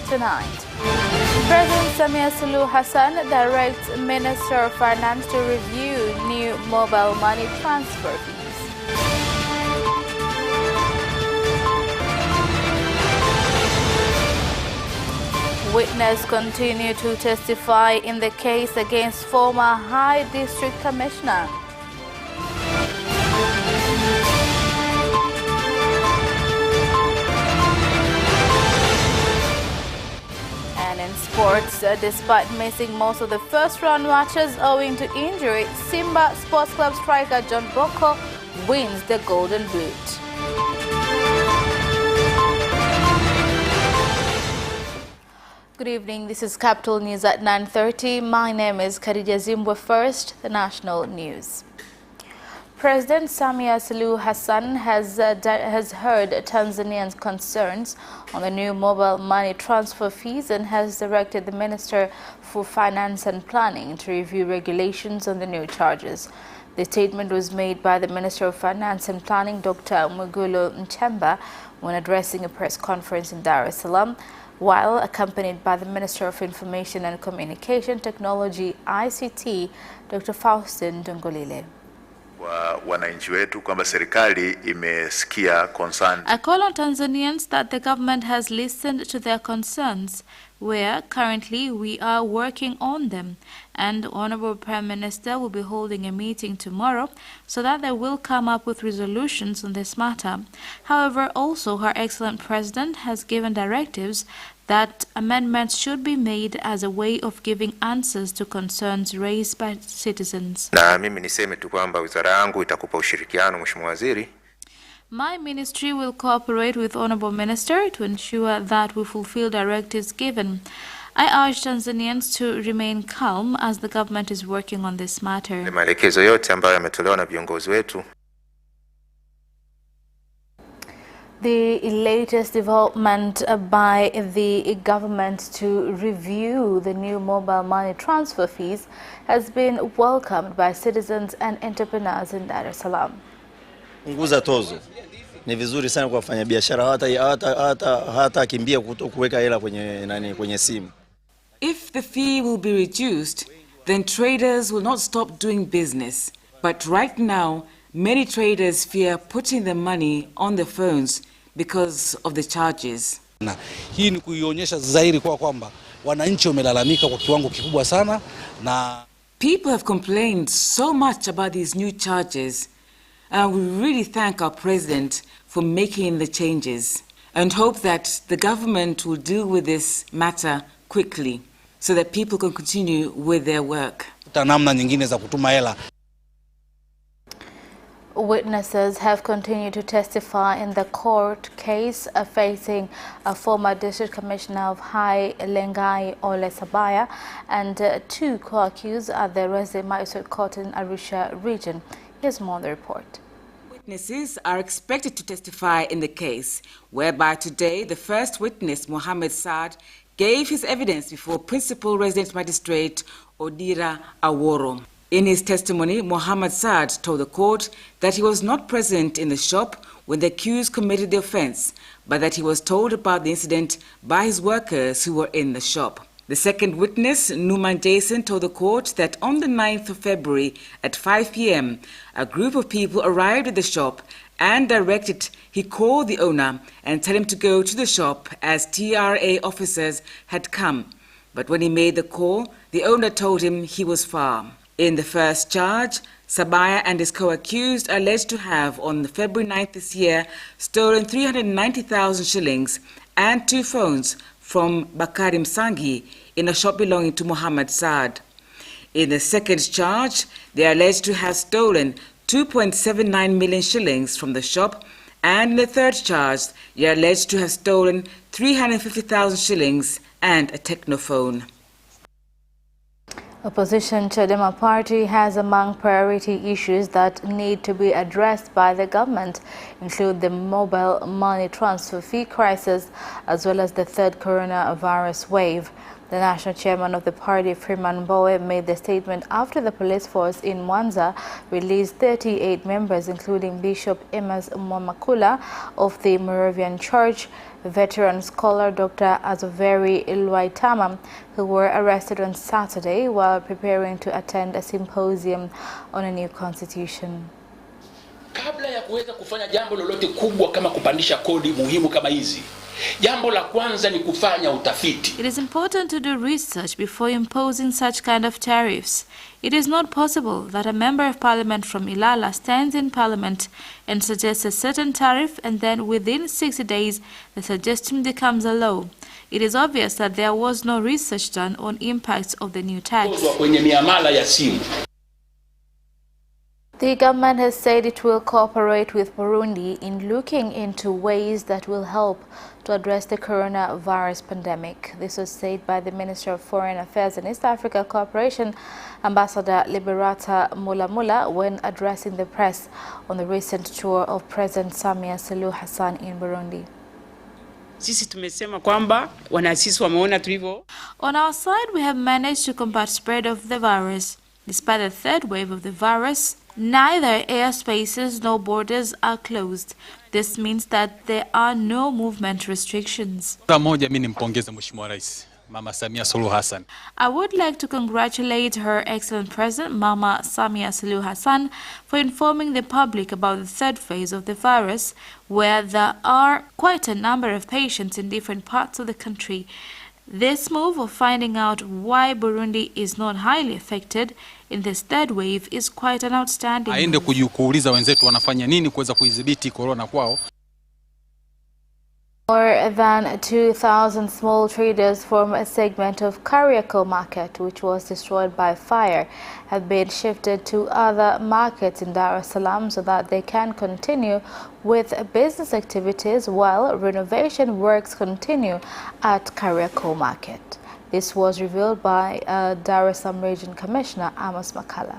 tonight. President Samia Suluhu Hassan directs Minister of Finance to review new mobile money transfer fees. Witnesses continue to testify in the case against former High District Commissioner. And in sports, despite missing most of the first-round matches owing to injury, Simba Sports Club striker John Boko wins the Golden Boot. Good evening, this is Capital News at 9:30. My name is Khadija Zimbwe. First, the national news. President Samia Suluhu Hassan has heard Tanzanians' concerns on the new mobile money transfer fees and has directed the Minister for Finance and Planning to review regulations on the new charges. The statement was made by the Minister of Finance and Planning, Dr. Mwigulu Nchemba, when addressing a press conference in Dar es Salaam, while accompanied by the Minister of Information and Communication Technology, ICT, Dr. Faustin Dungolile. Wananchi wetu kwamba serikali imesikia concern. I call on Tanzanians that the government has listened to their concerns, where currently we are working on them, and the Honorable Prime Minister will be holding a meeting tomorrow so that they will come up with resolutions on this matter. However, also Her Excellent President has given directives that amendments should be made as a way of giving answers to concerns raised by citizens. Na mimi niseme tu kwamba wizara yangu itakupa ushirikiano Mheshimiwa Waziri. My ministry will cooperate with Honorable Minister to ensure that we fulfill directives given. I urge Tanzanians to remain calm as the government is working on this matter. Maelekezo yote ambayo yametolewa na viongozi wetu. The latest development by the government to review the new mobile money transfer fees has been welcomed by citizens and entrepreneurs in Dar es Salaam. Punguza tozo. Ni vizuri sana kwa wafanyabiashara hata kimbia kuweka hela kwenye simu. If the fee will be reduced, then traders will not stop doing business. But right now, many traders fear putting their money on their phones because of the charges. Hii ni kuionyesha zaidi kwamba wananchi wamelalamika kwa kiwango kikubwa sana na people have complained so much about these new charges. We really thank our president for making the changes and hope that the government will deal with this matter quickly so that people can continue with their work. Namna nyingine za kutuma hela. Witnesses have continued to testify in the court case facing a former district commissioner of High Lengai Ole Sabaya and two co-accused at the Administered court in Arusha region. Here's more on the report. Witnesses are expected to testify in the case, whereby today the first witness, Mohammed Saad, gave his evidence before Principal Resident Magistrate Odira Aworo. In his testimony, Mohammed Saad told the court that he was not present in the shop when the accused committed the offense, but that he was told about the incident by his workers who were in the shop. The second witness, Numan Jason, told the court that on the 9th of February at 5 p.m., a group of people arrived at the shop and directed he call the owner and tell him to go to the shop as TRA officers had come. But when he made the call, the owner told him he was far. In the first charge, Sabaya and his co-accused are alleged to have, on February 9th this year, stolen 390,000 shillings and two phones from Bakari Msangi in a shop belonging to Mohammed Saad. In the second charge, they are alleged to have stolen 2.79 million shillings from the shop, and in the third charge, they are alleged to have stolen 350,000 shillings and a technophone. Opposition Chadema Party has among priority issues that need to be addressed by the government include the mobile money transfer fee crisis as well as the third coronavirus wave. The national chairman of the party, Freeman Mbowe, made the statement after the police force in Mwanza released 38 members, including Bishop Amos Mwamakula of the Moravian Church, veteran scholar Dr. Azoveri Lwaitama, who were arrested on Saturday while preparing to attend a symposium on a new constitution. Kabla ya kuweza kufanya jambo lolote kubwa kama kupandisha kodi muhimu kama hizi, jambo la kwanza ni kufanya utafiti. It is important to do research before imposing such kind of tariffs. It is not possible that a member of parliament from Ilala stands in parliament and suggests a certain tariff, and then within 60 days the suggestion becomes a law. It is obvious that there was no research done on impacts of the new tax. Kwenye miamala ya simu. The government has said it will cooperate with Burundi in looking into ways that will help to address the coronavirus pandemic. This was said by the Minister of Foreign Affairs and East Africa Cooperation, Ambassador Liberata Mulamula, when addressing the press on the recent tour of President Samia Suluhu Hassan in Burundi. Sisi tumesema kwamba wanasisi wameona tulivyo. On our side, we have managed to combat spread of the virus. Despite the third wave of the virus, neither airspaces nor borders are closed. This means that there are no movement restrictions. Moja, mimi nimpongeze Mheshimiwa Rais Mama Samia Suluhu Hassan. I would like to congratulate Her Excellent President Mama Samia Suluhu Hassan for informing the public about the third phase of the virus, where there are quite a number of patients in different parts of the country. This move of finding out why Burundi is not highly affected in this third wave is quite an outstanding move. Aende kuuliza wenzetu wanafanya nini kuweza kuidhibiti corona kwao. More than 2,000 small traders from a segment of Kariakoo market, which was destroyed by fire, have been shifted to other markets in Dar es Salaam so that they can continue with business activities while renovation works continue at Kariakoo market. This was revealed by Dar es Salaam Region Commissioner Amos Makala.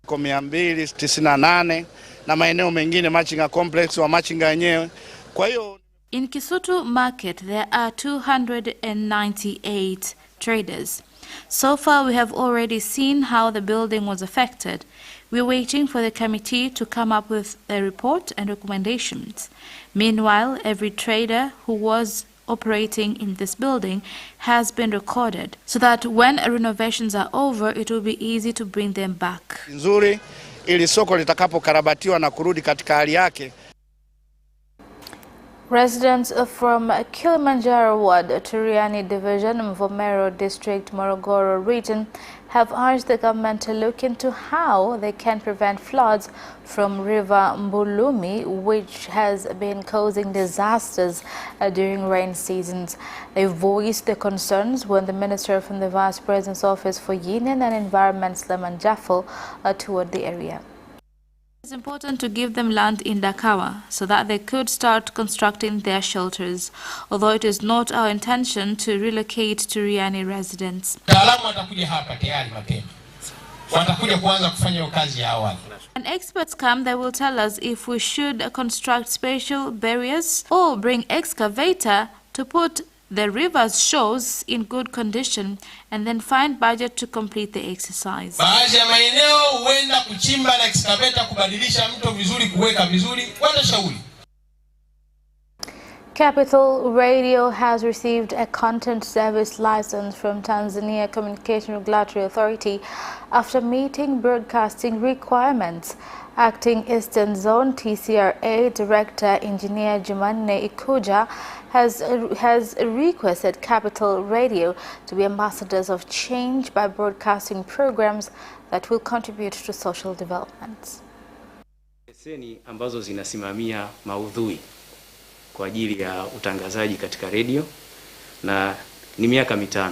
298 na maeneo mengine Machinga complex wa Machinga yenyewe. Kwa hiyo in Kisutu market, there are 298 traders. So far, we have already seen how the building was affected. We're waiting for the committee to come up with a report and recommendations. Meanwhile, every trader who was operating in this building has been recorded so that when renovations are over, it will be easy to bring them back. Nzuri ili soko litakapokarabatiwa na kurudi katika hali yake. Residents from Kilimanjaro Ward, Turiani Division, Mvomero District, Morogoro Region have urged the government to look into how they can prevent floods from River Mbulumi, which has been causing disasters during rain seasons. They voiced their concerns when the Minister from the Vice President's Office for Union and Environment, Sleman Jaffel, toured the area. It's important to give them land in Dakawa so that they could start constructing their shelters, although it is not our intention to relocate to Riani residents. When experts come, they will tell us if we should construct special barriers or bring excavator to put the river's shores in good condition and then find budget to complete the exercise. Capital Radio has received a content service license from Tanzania Communication Regulatory Authority after meeting broadcasting requirements. Acting Eastern Zone TCRA Director Engineer Jumanne Ikuja has requested Capital Radio to be ambassadors of change by broadcasting programs that will contribute to social development. Leseni ambazo zinasimamia maudhui kwa ajili ya utangazaji katika radio na ni miaka 5.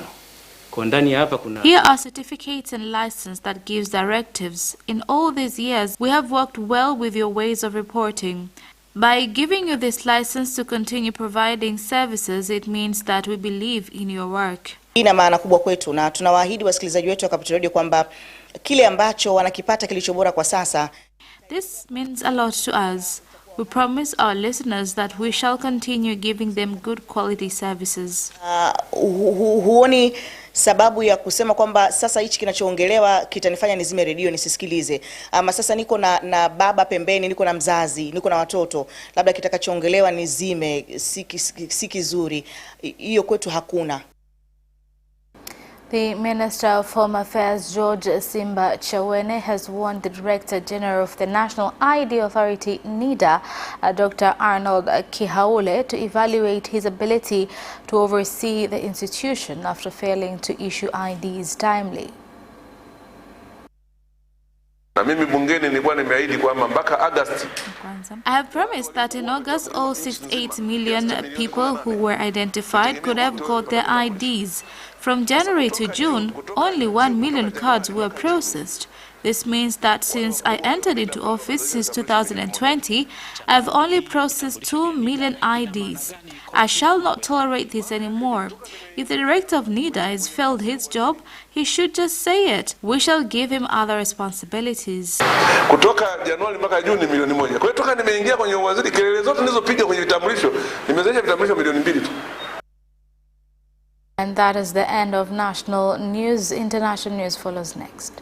Here are certificates and license that gives directives. In all these years, we have worked well with your ways of reporting. By giving you this license to continue providing services, it means that we believe in your work. Ina maana kubwa kwetu na tunawaahidi wasikilizaji wetu wa Capital Radio kwamba kile ambacho wanakipata kilicho bora kwa sasa. This means a lot to us. We promise our listeners that we shall continue giving them good quality services. Huoni sababu ya kusema kwamba sasa hichi kinachoongelewa kitanifanya nizime redio nisisikilize, ama sasa niko na baba pembeni, niko na mzazi, niko na watoto, labda kitakachoongelewa nizime, si kizuri? Hiyo kwetu hakuna. The Minister of Home Affairs, George Simba Chawene, has warned the Director General of the National ID Authority, NIDA, Dr. Arnold Kihaule, to evaluate his ability to oversee the institution after failing to issue IDs timely. I have promised that in August, all 68 million people who were identified could have got their IDs. From January to June, only 1 million cards were processed. This means that since I entered into office since 2020, I've only processed 2 million IDs. I shall not tolerate this anymore. If the director of NIDA has failed his job, he should just say it. We shall give him other responsibilities. Kutoka Januari mpaka Juni milioni 1. Kwa hiyo toka nimeingia kwenye uwaziri, kelele zote nilizopiga kwenye vitambulisho, nimezalisha vitambulisho milioni 2 tu. And that is the end of national news. International news follows next.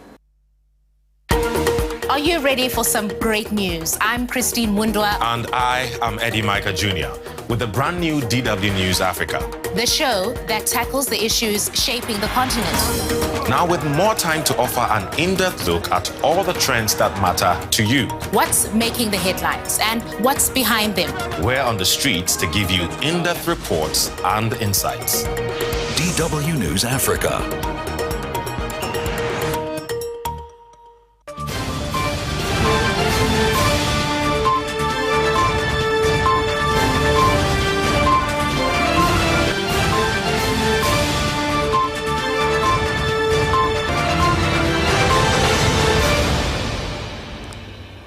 Are you ready for some great news? I'm Christine Mundwa. And I am Eddie Micah Jr. with the brand new DW News Africa, the show that tackles the issues shaping the continent. Now with more time to offer an in-depth look at all the trends that matter to you. What's making the headlines and what's behind them? We're on the streets to give you in-depth reports and insights. DW News Africa.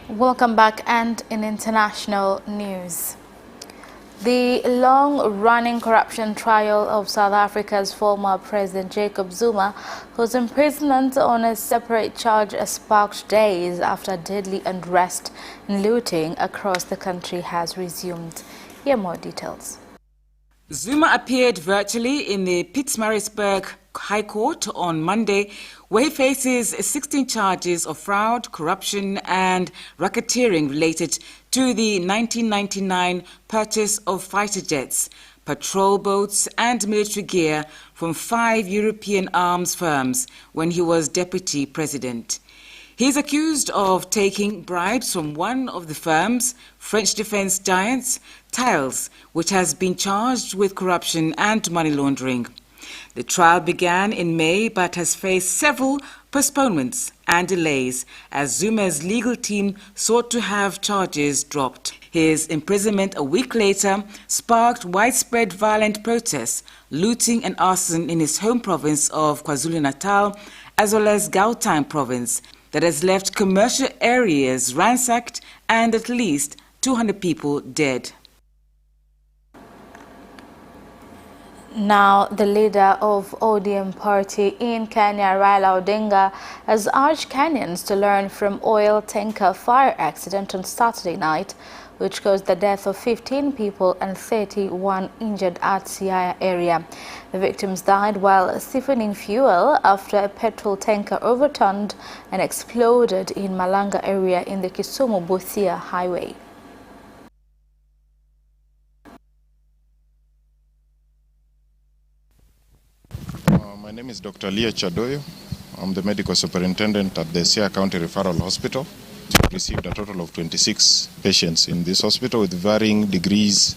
Welcome back, and in international news. The long-running corruption trial of South Africa's former President Jacob Zuma, whose imprisonment on a separate charge sparked days after deadly unrest and looting across the country, has resumed. Here are more details. Zuma appeared virtually in the Pietermaritzburg High Court on Monday, where he faces 16 charges of fraud, corruption and racketeering related to the 1999 purchase of fighter jets, patrol boats and military gear from 5 European arms firms when he was deputy president. He is accused of taking bribes from one of the firms, French defense giants, Thales, which has been charged with corruption and money laundering. The trial began in May but has faced several postponements and delays as Zuma's legal team sought to have charges dropped. His imprisonment a week later sparked widespread violent protests, looting and arson in his home province of KwaZulu-Natal, as well as Gauteng province, that has left commercial areas ransacked and at least 200 people dead. Now, the leader of ODM party in Kenya, Raila Odinga, has urged Kenyans to learn from oil tanker fire accident on Saturday night, which caused the death of 15 people and 31 injured at Siaya area. The victims died while siphoning fuel after a petrol tanker overturned and exploded in Malanga area in the Kisumu-Busia highway. My name is Dr. Leah Chadoyo. I'm the medical superintendent at the Siaya County Referral Hospital. We received a total of 26 patients in this hospital with varying degrees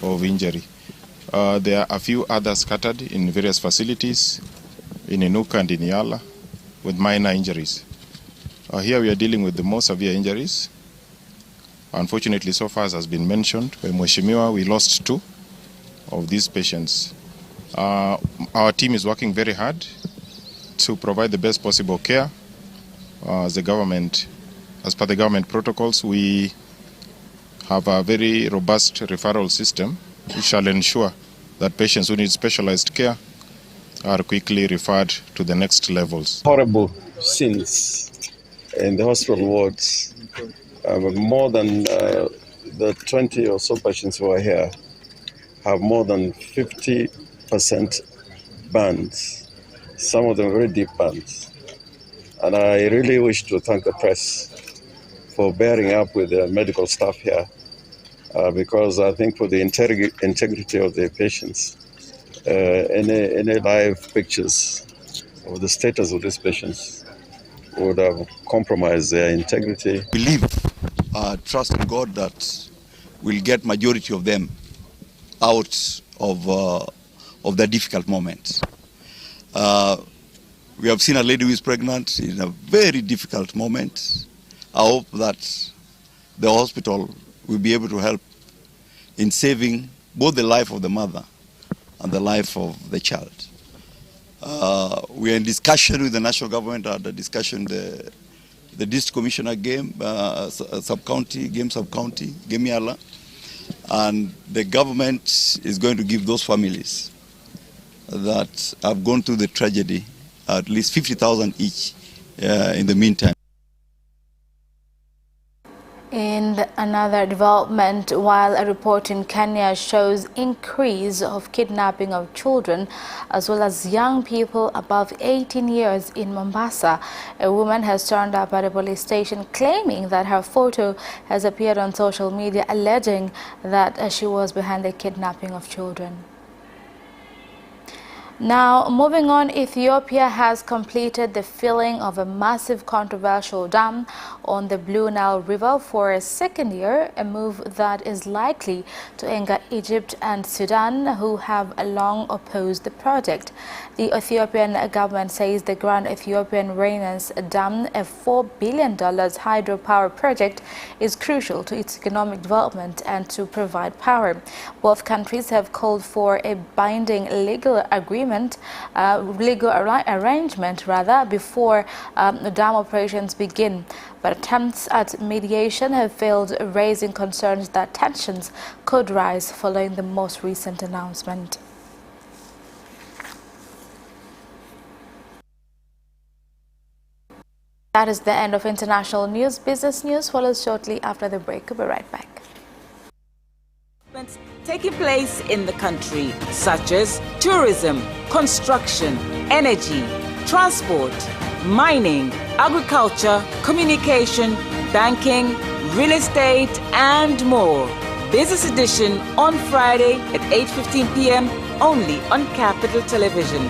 of injury. There are a few others scattered in various facilities in Inuka and in Yala with minor injuries. Here we are dealing with the more severe injuries. Unfortunately, so far as has been mentioned by Mheshimiwa, we lost 2 of these patients. Our team is working very hard to provide the best possible care. As per the government protocols, we have a very robust referral system which shall ensure that patients who need specialized care are quickly referred to the next levels. Horrible scenes in the hospital wards. More than the 20 or so patients who are here have more than 50% burns, some of them very deep burns. And I really wish to thank the press for bearing up with the medical staff here, because I think for the integrity of the patients, any live pictures of the status of these patients would have compromised their integrity. Believe, trust in God that we'll get majority of them out of the difficult moments. We have seen a lady who is pregnant in a very difficult moment. I hope that the hospital will be able to help in saving both the life of the mother and the life of the child. We are in discussion with the national government, the discussion, the district commissioner sub-county, Gemiala, and the government is going to give those families that have gone through the tragedy at least 50,000 each in the meantime. In another development, while a report in Kenya shows increase of kidnapping of children as well as young people above 18 years in Mombasa, a woman has turned up at a police station claiming that her photo has appeared on social media, alleging that she was behind the kidnapping of children. Now, moving on, Ethiopia has completed the filling of a massive controversial dam on the Blue Nile River for a second year, a move that is likely to anger Egypt and Sudan, who have long opposed the project. The Ethiopian government says the Grand Ethiopian Renaissance Dam, a $4 billion hydropower project, is crucial to its economic development and to provide power. Both countries have called for a binding legal arrangement before dam operations begin. But attempts at mediation have failed, raising concerns that tensions could rise following the most recent announcement. That is the end of international news. Business news follows shortly after the break. We'll be right back. Taking place in the country, such as tourism, construction, energy, transport, mining, agriculture, communication, banking, real estate, and more. Business Edition on Friday at 8:15 p.m. only on Capital Television.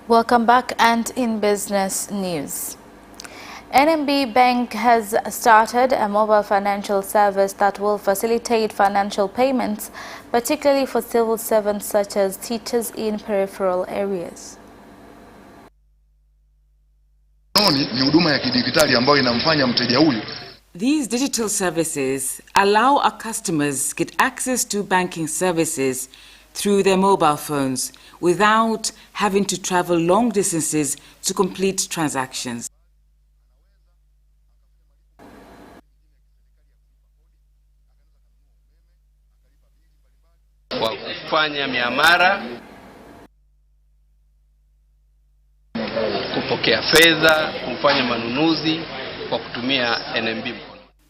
Welcome back, and in business news. NMB Bank has started a mobile financial service that will facilitate financial payments, particularly for civil servants such as teachers in peripheral areas. Ni huduma ya kidijitali ambayo inamfanya mteja huyu. These digital services allow our customers get access to banking services through their mobile phones without having to travel long distances to complete transactions. Kwa kufanya miamala, kupokea fedha, kufanya manunuzi kwa kutumia NMB.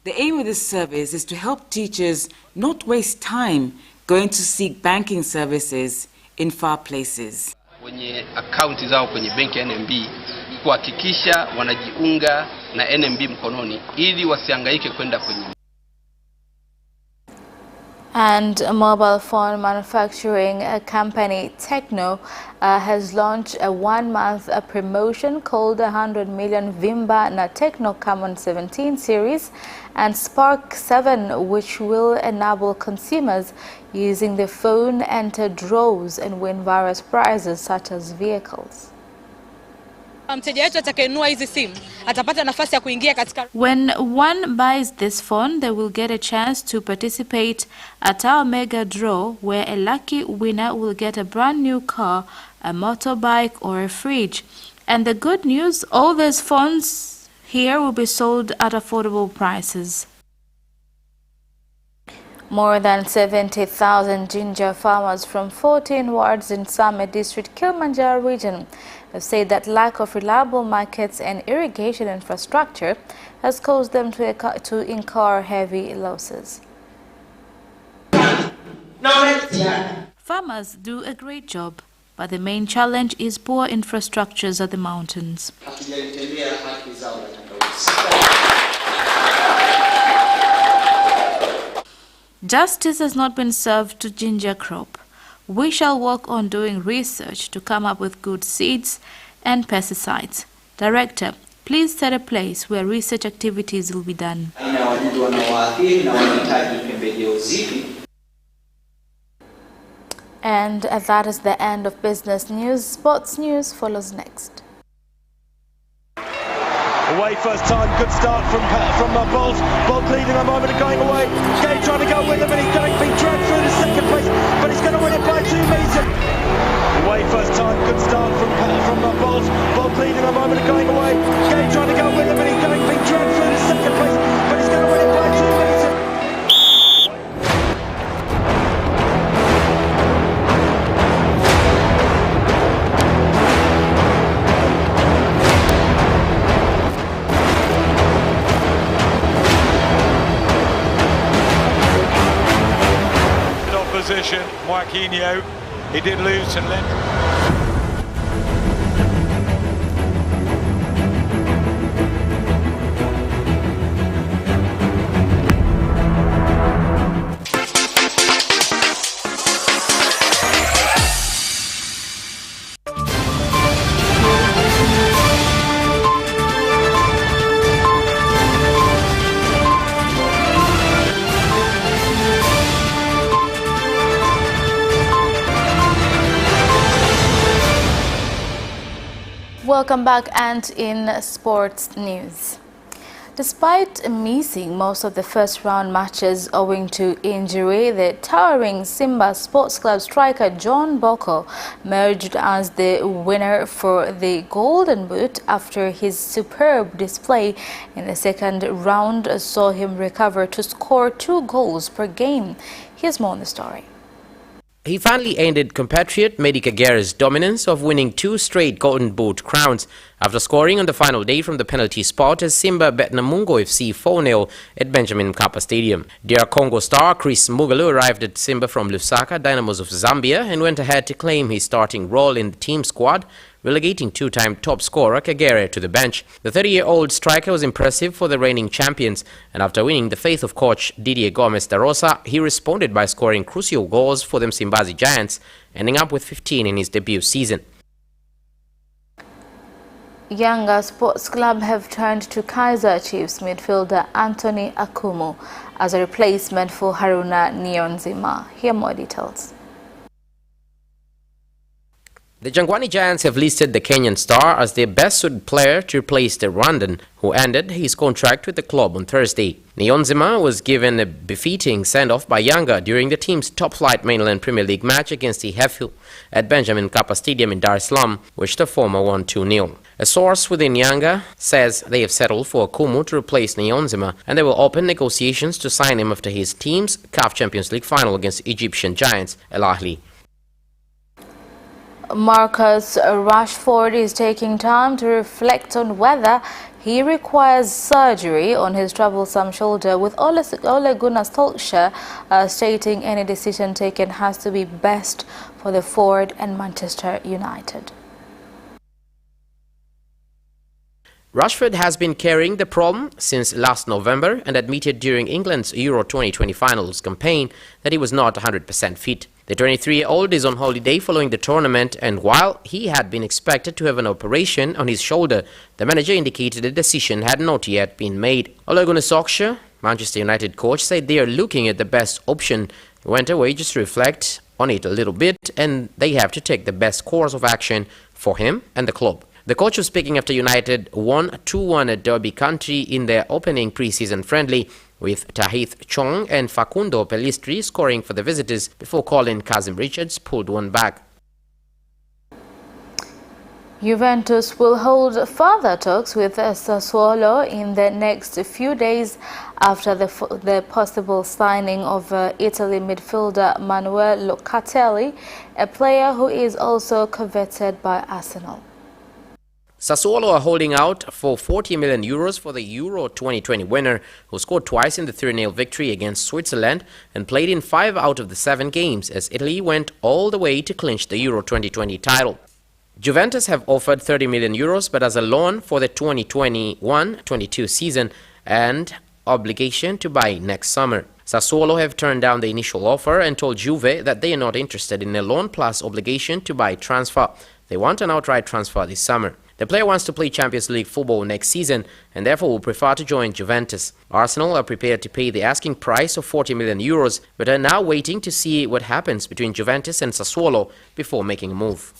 The aim of this service is to help teachers not waste time going to seek banking services in far places. Kwenye akaunti zao kwenye benki ya NMB kuhakikisha wanajiunga na NMB mkononi ili wasihangaike kwenda kwenye. And mobile phone manufacturing company Tecno has launched a one-month promotion called 100 million Vimba na Tecno Camon 17 series and Spark 7, which will enable consumers using the phone enter draws and win various prizes such as vehicles. Mteja wetu atakayenunua hizi simu atapata nafasi ya kuingia katika. When one buys this phone, they will get a chance to participate at our mega draw, where a lucky winner will get a brand new car, a motorbike or a fridge. And the good news, all these phones here will be sold at affordable prices. More than 70,000 ginger farmers from 14 wards in Same District, Kilimanjaro region have said that lack of reliable markets and irrigation infrastructure has caused them to incur heavy losses. Farmers do a great job, but the main challenge is poor infrastructures at the mountains. Justice has not been served to ginger crop. We shall work on doing research to come up with good seeds and pesticides. Director, please set a place where research activities will be done. And that is the end of business news. Sports news follows next. Away first time, good start from Bolt. Bolt leading a moment of going away. Gay trying to go with him, and he's been dragged through to second place, but he's going to win it by 2 meters. Away first time, good start from Bolt. Bolt leading a moment of going away. Gay trying to go with him, and he's been dragged through to second place, but he's going to win it by 2 meters. Position, Joaquinho, he did lose to Lend. Welcome back, and in sports news. Despite missing most of the first round matches owing to injury, the towering Simba Sports Club striker John Boko emerged as the winner for the Golden Boot after his superb display in the second round saw him recover to score 2 goals per game. Here's more on the story. He finally ended compatriot Medi Kagera's dominance of winning 2 straight Golden Boot crowns after scoring on the final day from the penalty spot as Simba bet Namungo FC 4-0 at Benjamin Mkapa Stadium. DR Congo star Chris Mugalu arrived at Simba from Lusaka Dynamos of Zambia and went ahead to claim his starting role in the team squad, relegating 2-time top scorer Kagera to the bench. The 30-year-old striker was impressive for the reigning champions, and after winning the faith of coach Didier Gomez da Rosa, he responded by scoring crucial goals for the Msimbazi Giants, ending up with 15 in his debut season. Yanga Sports Club have turned to Kaizer Chiefs midfielder Anthony Akumu as a replacement for Haruna Niyonzima. Here more details. The Jangwani Giants have listed the Kenyan star as their best-suited player to replace the Rwandan, who ended his contract with the club on Thursday. Niyonzima was given a befitting send-off by Yanga during the team's top-flight mainland Premier League match against the Hefil at Benjamin Mkapa Stadium in Dar es Salaam, which the former won 2-0. A source within Yanga says they have settled for Akumu to replace Niyonzima, and they will open negotiations to sign him after his team's CAF Champions League final against Egyptian giants Al Ahly. Marcus Rashford is taking time to reflect on whether he requires surgery on his troublesome shoulder, with Ole Gunnar Solskjaer stating any decision taken has to be best for the forward and Manchester United. Rashford has been carrying the problem since last November and admitted during England's Euro 2020 finals campaign that he was not 100% fit. The 23-year-old is on holiday following the tournament, and while he had been expected to have an operation on his shoulder, the manager indicated a decision had not yet been made. Ole Gunnar Solskjaer, Manchester United coach, said they are looking at the best option. He went away just to reflect on it a little bit, and they have to take the best course of action for him and the club. The coach was speaking after United won 2-1 at Derby County in their opening pre-season friendly, with Tahith Chong and Facundo Pellistri scoring for the visitors before Colin Kazim Richards pulled one back. Juventus will hold further talks with Sassuolo in the next few days after the possible signing of Italy midfielder Manuel Locatelli, a player who is also coveted by Arsenal. Sassuolo are holding out for 40 million euros for the Euro 2020 winner, who scored twice in the 3-0 victory against Switzerland and played in 5 out of the 7 games as Italy went all the way to clinch the Euro 2020 title. Juventus have offered 30 million euros but as a loan for the 2021-22 season and obligation to buy next summer. Sassuolo have turned down the initial offer and told Juve that they are not interested in a loan plus obligation to buy transfer. They want an outright transfer this summer. The player wants to play Champions League football next season and therefore will prefer to join Juventus. Arsenal are prepared to pay the asking price of 40 million euros but are now waiting to see what happens between Juventus and Sassuolo before making a move.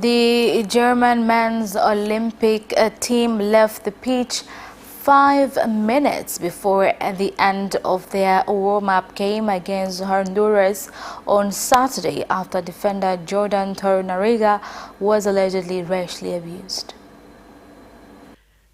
The German men's Olympic team left the pitch 5 minutes before the end of their warm-up game against Honduras on Saturday after defender Jordan Torunariga was allegedly racially abused.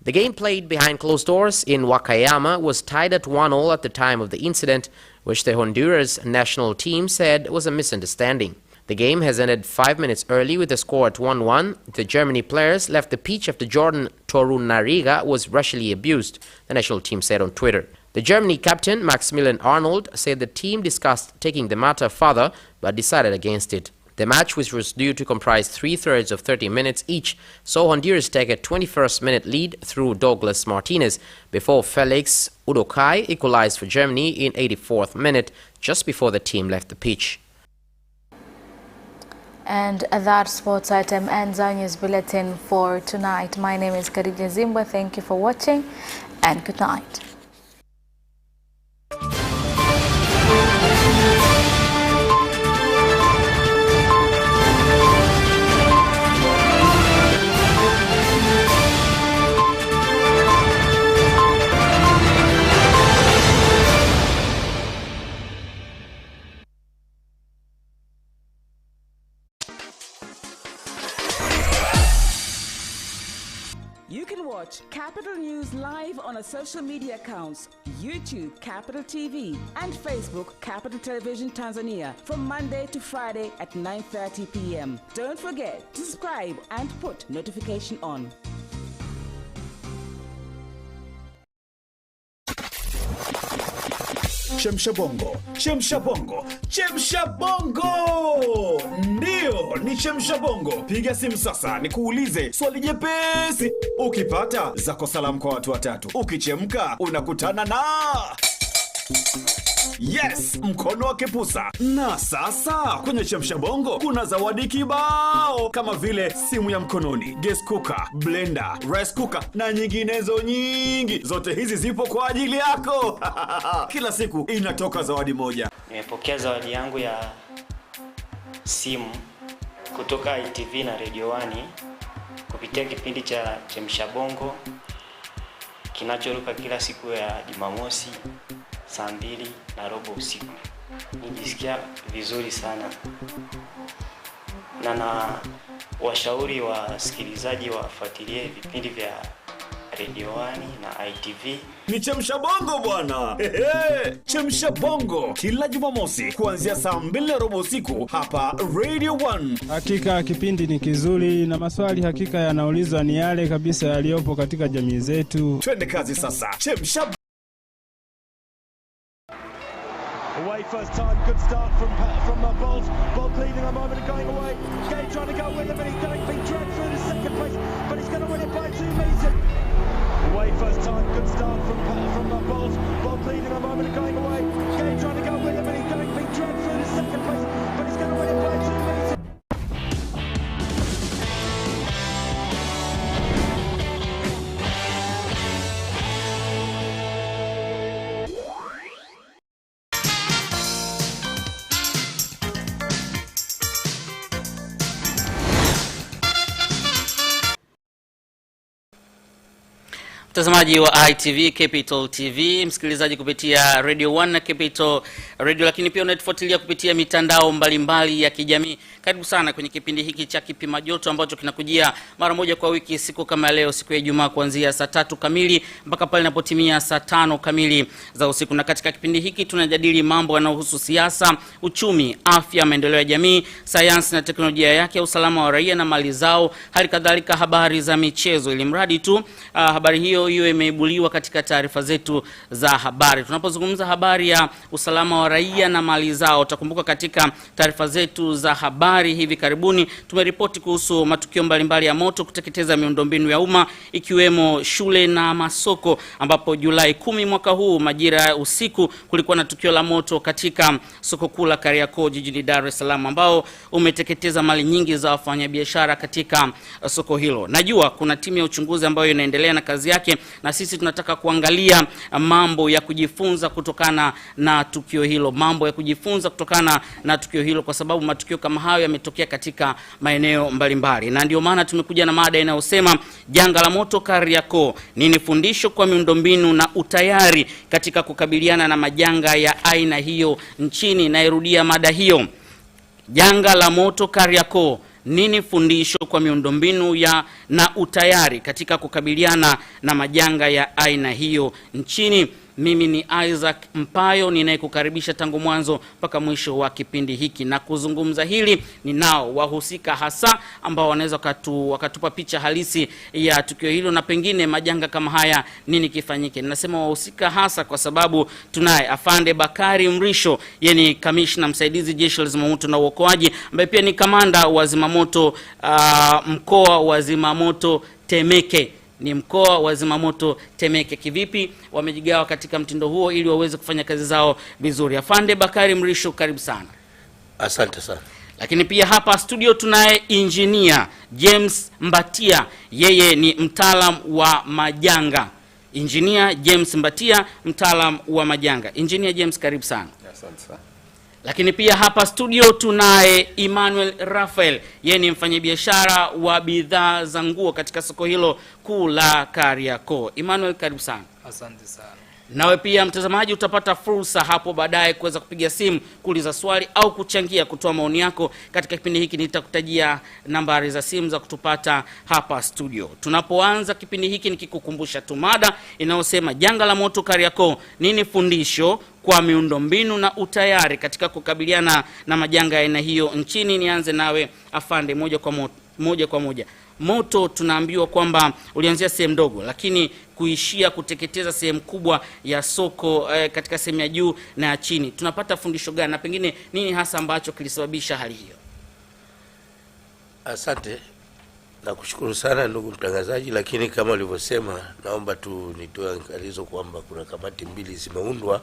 The game, played behind closed doors in Wakayama, was tied at 1-1 at the time of the incident, which the Honduras national team said was a misunderstanding. The game has ended 5 minutes early with the score at 1-1. The Germany players left the pitch after Jordan Torunariga was racially abused, the national team said on Twitter. The Germany captain, Maximilian Arnold, said the team discussed taking the matter further but decided against it. The match, which was due to comprise 3/3 of 30 minutes each, saw Honduras take a 21st-minute lead through Douglas Martinez before Felix Udokai equalized for Germany in 84th minute, just before the team left the pitch. And that sports item ends our news bulletin for tonight. My name is Khadija Zimbwe. Thank you for watching and good night. You can watch Capital News live on our social media accounts, YouTube Capital TV and Facebook Capital Television Tanzania from Monday to Friday at 9:30 p.m. Don't forget to subscribe and put notification on. Chemsha bongo, chemsha bongo, chemsha bongo! Ndio, ni chemsha bongo. Piga simu sasa nikuulize swali jepesi. Ukipata zako salamu kwa watu watatu. Ukichemka unakutana na yes, mkono wa kipusa. Na sasa kwenye chemsha bongo kuna zawadi kibao kama vile simu ya mkononi, gas cooker, blender, rice cooker na nyinginezo nyingi. Zote hizi zipo kwa ajili yako. Kila siku inatoka zawadi moja. Nimepokea zawadi yangu ya simu kutoka ITV na Radio 1 kupitia kipindi cha Chemsha Bongo kinachoruka kila siku ya Jumamosi saa 2:15 usiku. Nijisikia vizuri sana. Na washauri wasikilizaji wafuatilie vipindi vya Radio 1 na ITV. Ni Chemsha Bongo bwana. Chemsha Bongo kila Jumamosi kuanzia saa 2:15 usiku hapa Radio 1. Hakika kipindi ni kizuri na maswali hakika yanaulizwa ni yale kabisa yaliyopo katika jamii zetu. Twende kazi sasa. Chemsha away first time, good start from Bolt. Bolt leading a moment and going away. Gay trying to go with him and he's being dragged through to second place, but he's going to win it by 2 meters. Away first time, good start from Bolt. Bolt leading a moment and going away. Gay trying to go with him and he's being dragged through to second place, but he's going to win it by 2 meters. Mtazamaji wa ITV, Capital TV, msikilizaji kupitia Radio 1 na Capital Radio, lakini pia unatufuatilia kupitia mitandao mbalimbali ya kijamii. Karibu sana kwenye kipindi hiki cha Kipima Joto ambacho kinakujia mara moja kwa wiki, siku kama leo, siku ya Ijumaa, kuanzia saa 3 kamili mpaka pale inapotimia saa 5 kamili za usiku. Na katika kipindi hiki tunajadili mambo yanayohusu siasa, uchumi, afya, maendeleo ya jamii, sayansi na teknolojia yake, usalama wa raia na mali zao, hali kadhalika habari za michezo, ili mradi tu habari hiyo imeibuliwa katika taarifa zetu za habari. Tunapozungumza habari ya usalama wa raia na mali zao, utakumbuka katika taarifa zetu za habari hivi karibuni tumeripoti kuhusu matukio mbalimbali ya moto kuteketeza miundombinu ya umma ikiwemo shule na masoko, ambapo Julai 10 mwaka huu majira ya usiku kulikuwa na tukio la moto katika soko kuu la Kariakoo jijini Dar es Salaam, ambao umeteketeza mali nyingi za wafanyabiashara katika soko hilo. Najua kuna timu ya uchunguzi ambayo inaendelea na kazi yake, na sisi tunataka kuangalia mambo ya kujifunza kutokana na tukio hilo, mambo ya kujifunza kutokana na tukio hilo, kwa sababu matukio kama hayo yametokea katika maeneo mbalimbali. Na ndio maana tumekuja na mada inayosema janga la moto Kariakoo, nini fundisho kwa miundombinu na utayari katika kukabiliana na majanga ya aina hiyo nchini. Nairudia mada hiyo, janga la moto Kariakoo, nini fundisho kwa miundombinu na utayari katika kukabiliana na majanga ya aina hiyo nchini. Mimi ni Isaac Mpayo ninayekukaribisha tangu mwanzo mpaka mwisho wa kipindi hiki, na kuzungumza hili ninao wahusika hasa ambao wanaweza wakatupa picha halisi ya tukio hilo na pengine majanga kama haya nini kifanyike. Ninasema wahusika hasa kwa sababu tunaye Afande Bakari Mrisho, yeye ni kamishna msaidizi Jeshi la Zimamoto na Uokoaji, ambaye pia ni kamanda wa zimamoto mkoa wa Zimamoto Temeke. Ni mkoa wa Zimamoto Temeke. Kivipi wamejigawa katika mtindo huo ili waweze kufanya kazi zao vizuri? Afande Bakari Mrisho, karibu sana. Asante sana. Lakini pia hapa studio tunaye engineer James Mbatia, yeye ni mtaalam wa majanga. Engineer James Mbatia, mtaalam wa majanga. Engineer James, karibu sana. Asante sana. Lakini pia hapa studio tunaye Emmanuel Raphael, yeye ni mfanyabiashara wa bidhaa za nguo katika soko hilo kuu la Kariakoo. Emmanuel, karibu sana. Asante sana. Nawe pia mtazamaji utapata fursa hapo baadaye kuweza kupiga simu, kuuliza swali au kuchangia, kutoa maoni yako katika kipindi hiki. Nitakutajia nambari za simu za kutupata hapa studio. Tunapoanza kipindi hiki nikikukumbusha tu mada inayosema janga la moto Kariakoo, nini fundisho kwa miundombinu na utayari katika kukabiliana na majanga ya aina hiyo nchini. Nianze nawe Afande, moja kwa moja. Moto tunaambiwa kwamba ulianzia sehemu ndogo lakini kuishia kuteketeza sehemu kubwa ya soko katika sehemu ya juu na ya chini. Tunapata fundisho gani na pengine nini hasa ambacho kilisababisha hali hiyo? Asante na kushukuru sana ndugu mtangazaji, lakini kama ulivyosema, naomba tu nitoe angalizo kwamba kuna kamati mbili zimeundwa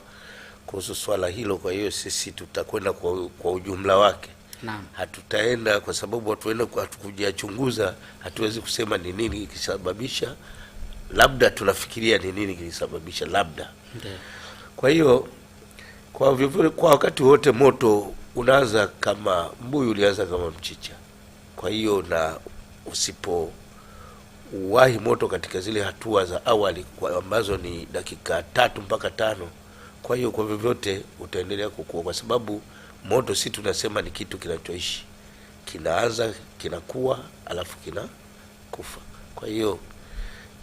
kuhusu swala hilo. Kwa hiyo sisi tutakwenda kwa ujumla wake. Naam. Hatutaenda kwa sababu watuenda kujachunguza, hatuwezi kusema ni nini kilisababisha, labda tunafikiria ni nini kilisababisha labda. Ndiyo. Kwa hiyo kwa wakati wote moto unaanza kama mbuyu, ulianza kama mchicha. Kwa hiyo na usipowahi moto katika zile hatua za awali ambazo ni dakika 3 mpaka 5, kwa hiyo kwa vyovyote utaendelea kukua, kwa sababu moto si tunasema ni kitu kinachoishi, kinaanza, kinakuwa, alafu kinakufa. Kwa hiyo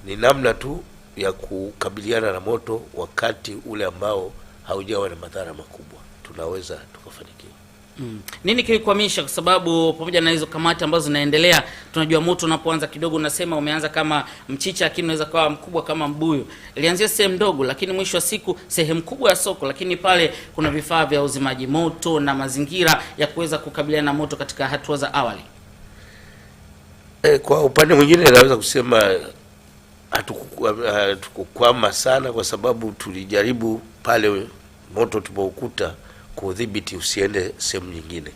ni namna tu ya kukabiliana na moto wakati ule ambao haujawa na madhara makubwa, tunaweza tukafanikiwa. Nini kilikwamisha? Kwa sababu pamoja na hizo kamati ambazo zinaendelea, tunajua moto unapoanza kidogo, unasema umeanza kama mchicha lakini unaweza kuwa mkubwa kama mbuyu. Ilianzia sehemu ndogo lakini mwisho wa siku sehemu kubwa ya soko, lakini pale kuna vifaa vya uzimaji moto na mazingira ya kuweza kukabiliana na moto katika hatua za awali. Kwa upande mwingine naweza kusema hatukukwama sana, kwa sababu tulijaribu pale moto tulipokuta kudhibiti usiende sehemu nyingine.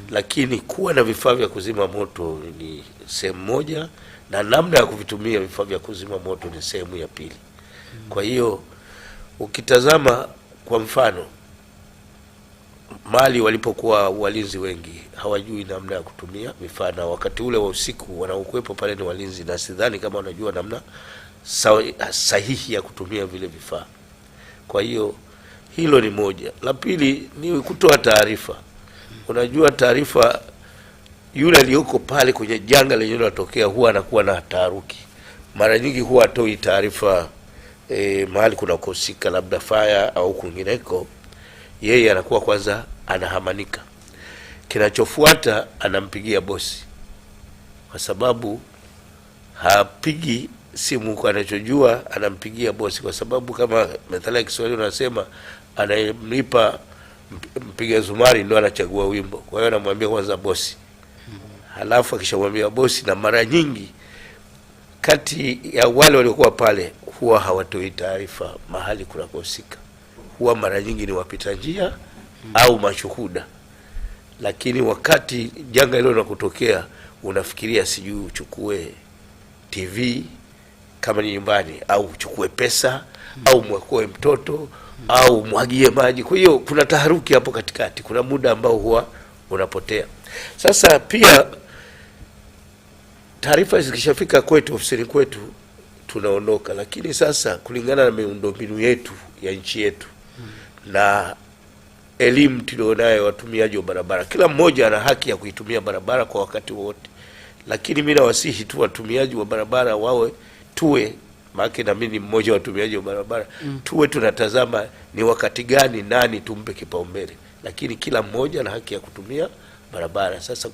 Lakini kuwa na vifaa vya kuzima moto ni sehemu moja, na namna ya kuvitumia vifaa vya kuzima moto ni sehemu ya pili. Kwa hiyo ukitazama kwa mfano mali walipokuwa walinzi wengi hawajui namna ya kutumia vifaa, na wakati ule wa usiku wanaokuepo pale ni walinzi, na sidhani kama wanajua namna sahihi ya kutumia vile vifaa. Kwa hiyo hilo ni moja. La pili ni kutoa taarifa. Unajua taarifa, yule aliyoko pale kwenye janga lenyewe linatokea huwa anakuwa na taharuki. Mara nyingi huwa atoi taarifa mahali kuna kosika labda fire au kwingineko. Yeye anakuwa kwanza anahamanika. Kinachofuata anampigia bosi, kwa sababu hapigi simu kwa anachojua, anampigia bosi, kwa sababu kama methali ya Kiswahili unasema anayemlipa mpiga zumari ndio anachagua wimbo. Kwa hiyo anamwambia kwanza bosi, halafu akishamwambia bosi, na mara nyingi kati ya wale waliokuwa pale huwa hawatoi taarifa mahali kuna kosika. Huwa mara nyingi ni wapita njia au mashuhuda. Lakini wakati janga hilo linakutokea, unafikiria sijui uchukue TV kama ni nyumbani, au uchukue pesa, au mwakoe mtoto, au mwagie maji. Kwa hiyo kuna taharuki hapo katikati, kuna muda ambao huwa unapotea. Sasa pia taarifa zikishafika kwetu, ofisini kwetu, tunaondoka. Lakini sasa kulingana na miundombinu yetu ya nchi yetu na elimu tulionayo watumiaji wa barabara, kila mmoja ana haki ya kuitumia barabara kwa wakati wote. Lakini mimi nawasihi tu watumiaji wa barabara tuwe, maana na mimi ni mmoja wa watumiaji wa barabara, tuwe tunatazama ni wakati gani nani tumpe kipaumbele. Lakini kila mmoja ana haki ya kutumia barabara. Sasa